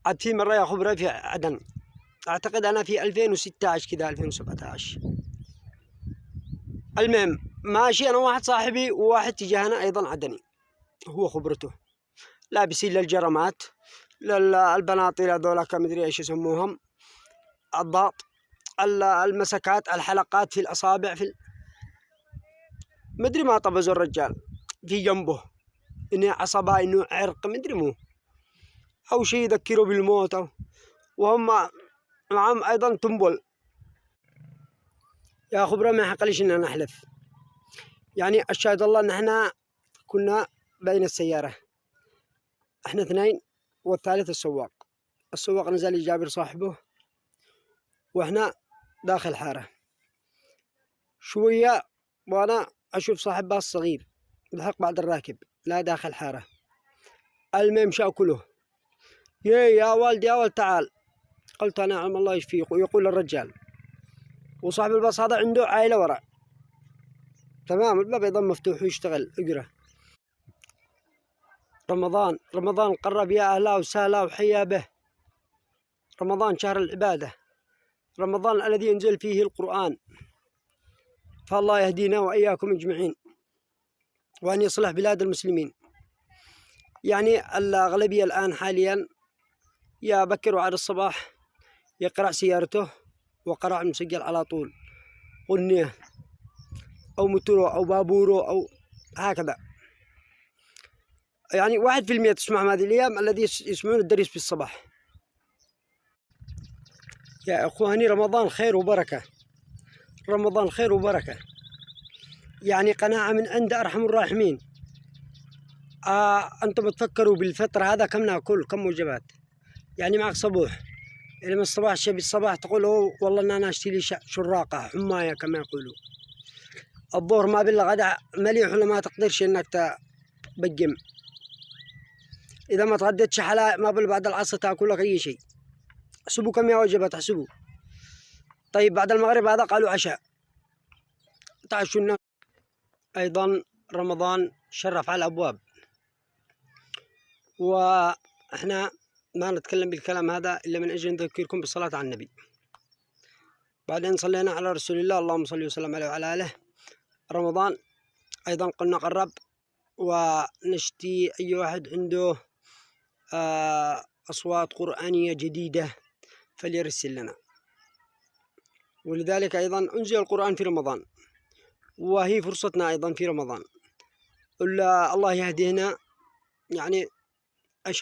عاد في مرة يا خبرة في عدن، أعتقد أنا في 2016 كذا 2017. المهم ماشي أنا واحد صاحبي وواحد تجاهنا أيضا عدني، هو خبرته لابسين للجرمات للبناطيل هذولا كمدري إيش يسموهم، الضغط، المسكات، الحلقات في الأصابع، مدري ما طبزوا الرجال في جنبه إنه عصبة إنه عرق مدري مو أو شيء يذكره بالموت وهم معهم أيضا تنبل. يا خبرة ما حقليش إننا نحلف، يعني أشهد الله إن إحنا كنا بين السيارة، إحنا اثنين والثالث السواق نزل يجابر صاحبه وإحنا داخل حارة شوية، وأنا أشوف صاحب باص صغير لحق بعد الراكب لا داخل حارة. المهم شاكله يا والد يا ولد تعال، قلت نعم الله يشفيك. ويقول الرجال وصاحب الباص هذا عنده عائلة وراء، تمام، الباب يضم مفتوح ويشتغل اقرا. رمضان قرب يا أهلا وسهلا وحيا به. رمضان شهر العبادة، رمضان الذي ينزل فيه القرآن، فالله يهدينا وإياكم أجمعين وأن يصلح بلاد المسلمين. يعني الأغلبية الآن حاليا يا بكر وعد الصباح يقرأ سيارته وقرأ مسجل على طول، غنية أو مترو أو بابورو أو هكذا. يعني 1% تسمعهم هذه الأيام الذي يسمعون الدرس في الصباح. يا إخواني رمضان خير وبركة، رمضان خير وبركة، يعني قناعة من عند أرحم الراحمين. أنتم بتفكروا بالفطر هذا كم ناكل كم وجبات، يعني معك صبوح، يعني من الصباح شبي الصباح تقول والله أنا أشتري شراقة حماية كما يقولوا. الظهر ما بالغداء مليح ولا ما تقدرش إنك تبقم. إذا ما تغديتش حلا ما بعد العصر تاكل لك أي شيء. احسبوا كم يا وجبات احسبوا. طيب بعد المغرب هذا قالوا عشاء تعشوا. أيضا رمضان شرف على الأبواب، وإحنا ما نتكلم بالكلام هذا إلا من أجل نذكركم بالصلاة على النبي. بعدين صلينا على رسول الله اللهم صل وسلم عليه وعلى آله. رمضان أيضا قلنا قرب، ونشتي أي واحد عنده أصوات قرآنية جديدة فليرسل لنا. ولذلك أيضا أنزل القرآن في رمضان، وهي فرصتنا أيضا في رمضان. الله يهدينا، يعني أشق